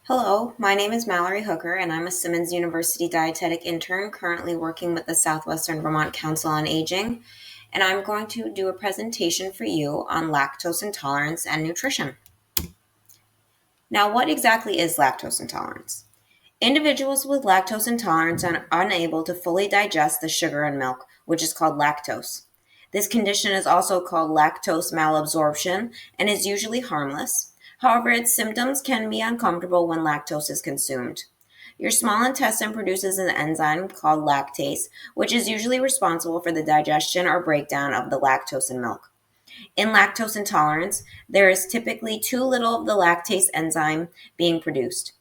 Hello, my name is Mallory Hooker, and I'm a Simmons University dietetic intern currently working with the Southwestern Vermont Council on Aging. And I'm going to do a presentation for you on lactose intolerance and nutrition. Now, what exactly is lactose intolerance? Individuals with lactose intolerance are unable to fully digest the sugar in milk, which is called lactose. This condition is also called lactose malabsorption and is usually harmless. However, its symptoms can be uncomfortable when lactose is consumed. Your small intestine produces an enzyme called lactase, which is usually responsible for the digestion or breakdown of the lactose in milk. In lactose intolerance, there is typically too little of the lactase enzyme being produced.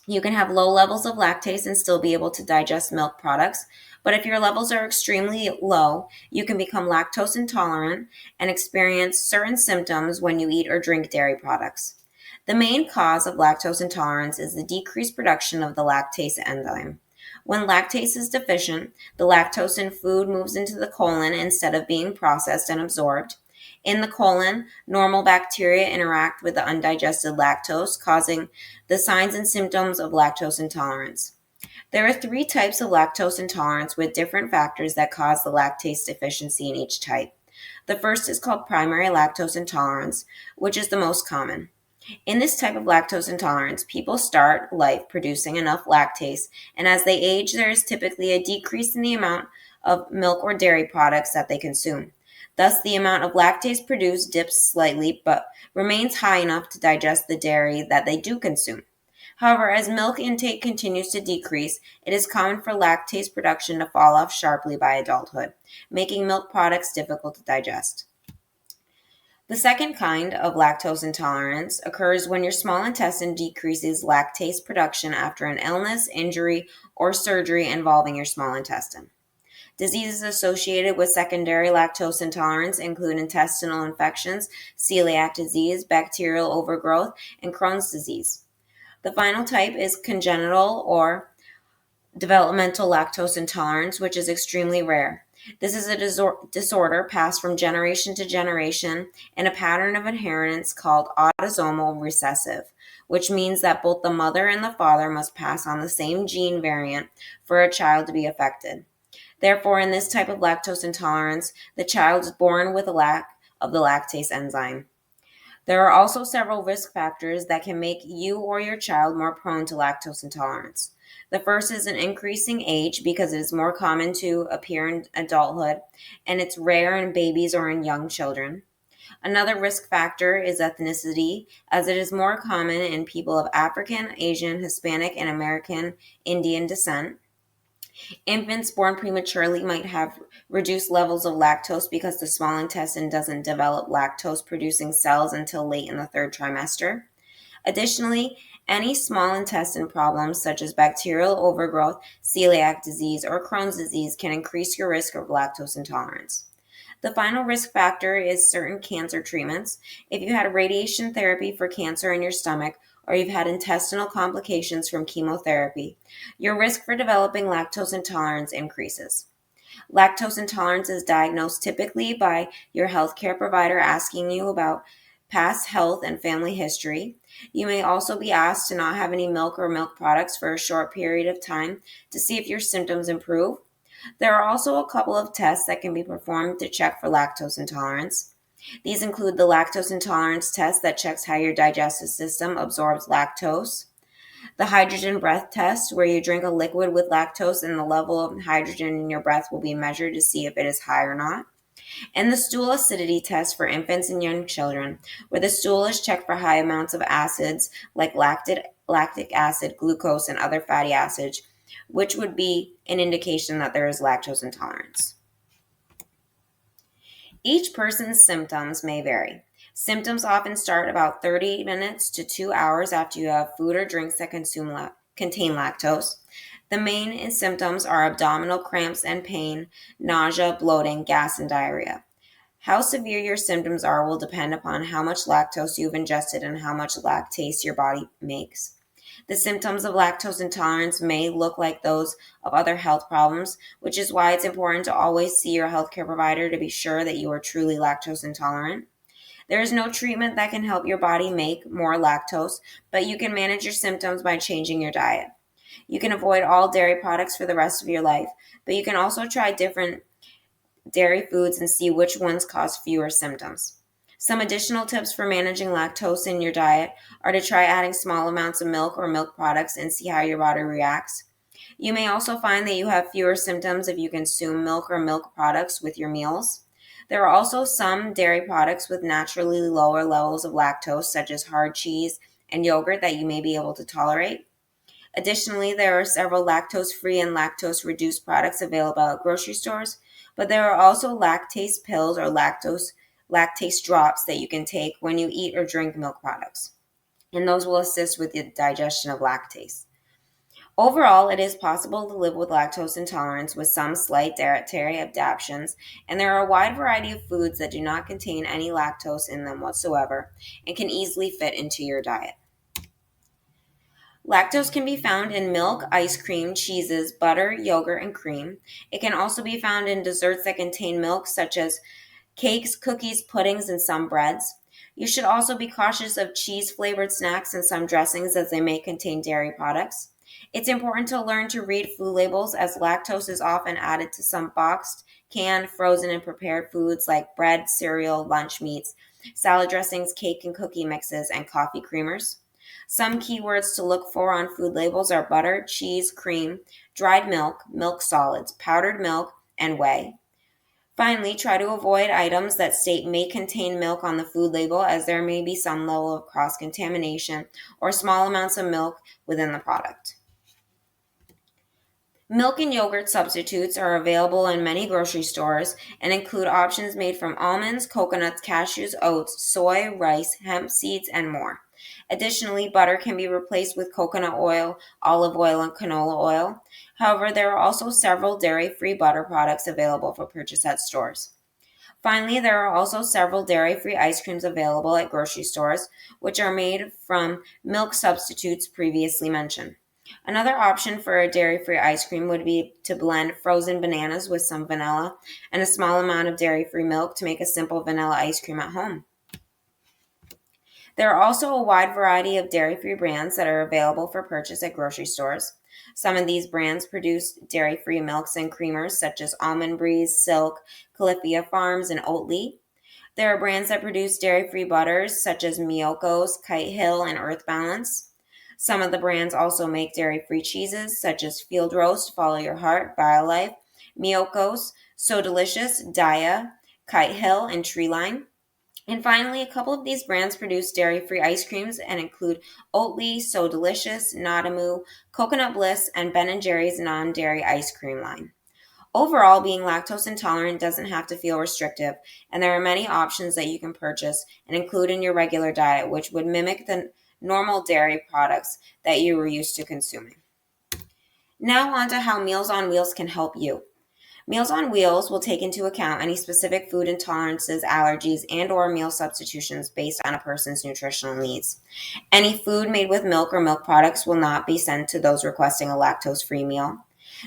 You can have low levels of lactase and still be able to digest milk products, but if your levels are extremely low, you can become lactose intolerant and experience certain symptoms when you eat or drink dairy products. The main cause of lactose intolerance is the decreased production of the lactase enzyme. When lactase is deficient, the lactose in food moves into the colon instead of being processed and absorbed. In the colon, normal bacteria interact with the undigested lactose, causing the signs and symptoms of lactose intolerance. There are three types of lactose intolerance with different factors that cause the lactase deficiency in each type. The first is called primary lactose intolerance, which is the most common. In this type of lactose intolerance, people start life producing enough lactase, and as they age, there is typically a decrease in the amount of milk or dairy products that they consume. Thus, the amount of lactase produced dips slightly but remains high enough to digest the dairy that they do consume. However, as milk intake continues to decrease, it is common for lactase production to fall off sharply by adulthood, making milk products difficult to digest. The second kind of lactose intolerance occurs when your small intestine decreases lactase production after an illness, injury, or surgery involving your small intestine. Diseases associated with secondary lactose intolerance include intestinal infections, celiac disease, bacterial overgrowth, and Crohn's disease. The final type is congenital or developmental lactose intolerance, which is extremely rare. This is a disorder passed from generation to generation in a pattern of inheritance called autosomal recessive, which means that both the mother and the father must pass on the same gene variant for a child to be affected. Therefore, in this type of lactose intolerance, the child is born with a lack of the lactase enzyme. There are also several risk factors that can make you or your child more prone to lactose intolerance. The first is an increasing age because it is more common to appear in adulthood and it's rare in babies or in young children. Another risk factor is ethnicity, as it is more common in people of African, Asian, Hispanic, and American Indian descent. Infants born prematurely might have reduced levels of lactose because the small intestine doesn't develop lactose producing cells until late in the third trimester. Additionally, any small intestine problems such as bacterial overgrowth, celiac disease, or Crohn's disease can increase your risk of lactose intolerance. The final risk factor is certain cancer treatments. If you had radiation therapy for cancer in your stomach, or you've had intestinal complications from chemotherapy, your risk for developing lactose intolerance increases. Lactose intolerance is diagnosed typically by your healthcare provider asking you about past health and family history. You may also be asked to not have any milk or milk products for a short period of time to see if your symptoms improve. There are also a couple of tests that can be performed to check for lactose intolerance. These include the lactose intolerance test that checks how your digestive system absorbs lactose, the hydrogen breath test, where you drink a liquid with lactose and the level of hydrogen in your breath will be measured to see if it is high or not, and the stool acidity test for infants and young children, where the stool is checked for high amounts of acids like lactic acid, glucose, and other fatty acids, which would be an indication that there is lactose intolerance. Each person's symptoms may vary. Symptoms often start about 30 minutes to 2 hours after you have food or drinks that contain lactose. The main symptoms are abdominal cramps and pain, nausea, bloating, gas, and diarrhea. How severe your symptoms are will depend upon how much lactose you've ingested and how much lactase your body makes. The symptoms of lactose intolerance may look like those of other health problems, which is why it's important to always see your healthcare provider to be sure that you are truly lactose intolerant. There is no treatment that can help your body make more lactose, but you can manage your symptoms by changing your diet. You can avoid all dairy products for the rest of your life, but you can also try different dairy foods and see which ones cause fewer symptoms. Some additional tips for managing lactose in your diet are to try adding small amounts of milk or milk products and see how your body reacts. You may also find that you have fewer symptoms if you consume milk or milk products with your meals. There are also some dairy products with naturally lower levels of lactose, such as hard cheese and yogurt, that you may be able to tolerate. Additionally, there are several lactose-free and lactose-reduced products available at grocery stores, but there are also lactase pills or lactase drops that you can take when you eat or drink milk products, and those will assist with the digestion of lactase. Overall, it is possible to live with lactose intolerance with some slight dietary adaptations, and there are a wide variety of foods that do not contain any lactose in them whatsoever and can easily fit into your diet. Lactose can be found in milk, ice cream, cheeses, butter, yogurt, and cream. It can also be found in desserts that contain milk, such as cakes, cookies, puddings, and some breads. You should also be cautious of cheese-flavored snacks and some dressings, as they may contain dairy products. It's important to learn to read food labels, as lactose is often added to some boxed, canned, frozen, and prepared foods like bread, cereal, lunch meats, salad dressings, cake and cookie mixes, and coffee creamers. Some keywords to look for on food labels are butter, cheese, cream, dried milk, milk solids, powdered milk, and whey. Finally, try to avoid items that state may contain milk on the food label, as there may be some level of cross contamination or small amounts of milk within the product. Milk and yogurt substitutes are available in many grocery stores and include options made from almonds, coconuts, cashews, oats, soy, rice, hemp seeds, and more. Additionally, butter can be replaced with coconut oil, olive oil, and canola oil. However, there are also several dairy-free butter products available for purchase at stores. Finally, there are also several dairy-free ice creams available at grocery stores, which are made from milk substitutes previously mentioned. Another option for a dairy-free ice cream would be to blend frozen bananas with some vanilla and a small amount of dairy-free milk to make a simple vanilla ice cream at home. There are also a wide variety of dairy-free brands that are available for purchase at grocery stores. Some of these brands produce dairy-free milks and creamers, such as Almond Breeze, Silk, Califia Farms, and Oatly. There are brands that produce dairy-free butters, such as Miyoko's, Kite Hill, and Earth Balance. Some of the brands also make dairy-free cheeses, such as Field Roast, Follow Your Heart, BioLife, Miyoko's, So Delicious, Daya, Kite Hill, and Treeline. And finally, a couple of these brands produce dairy-free ice creams and include Oatly, So Delicious, Nadamu, Coconut Bliss, and Ben & Jerry's non-dairy ice cream line. Overall, being lactose intolerant doesn't have to feel restrictive, and there are many options that you can purchase and include in your regular diet, which would mimic the normal dairy products that you were used to consuming. Now on to how Meals on Wheels can help you. Meals on Wheels will take into account any specific food intolerances, allergies, and/or meal substitutions based on a person's nutritional needs. Any food made with milk or milk products will not be sent to those requesting a lactose-free meal.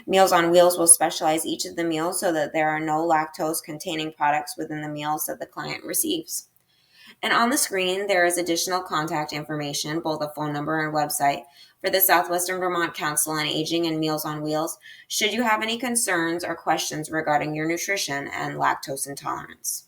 Meals on Wheels will specialize each of the meals so that there are no lactose-containing products within the meals that the client receives. And on the screen, there is additional contact information, both a phone number and website, for the Southwestern Vermont Council on Aging and Meals on Wheels, should you have any concerns or questions regarding your nutrition and lactose intolerance.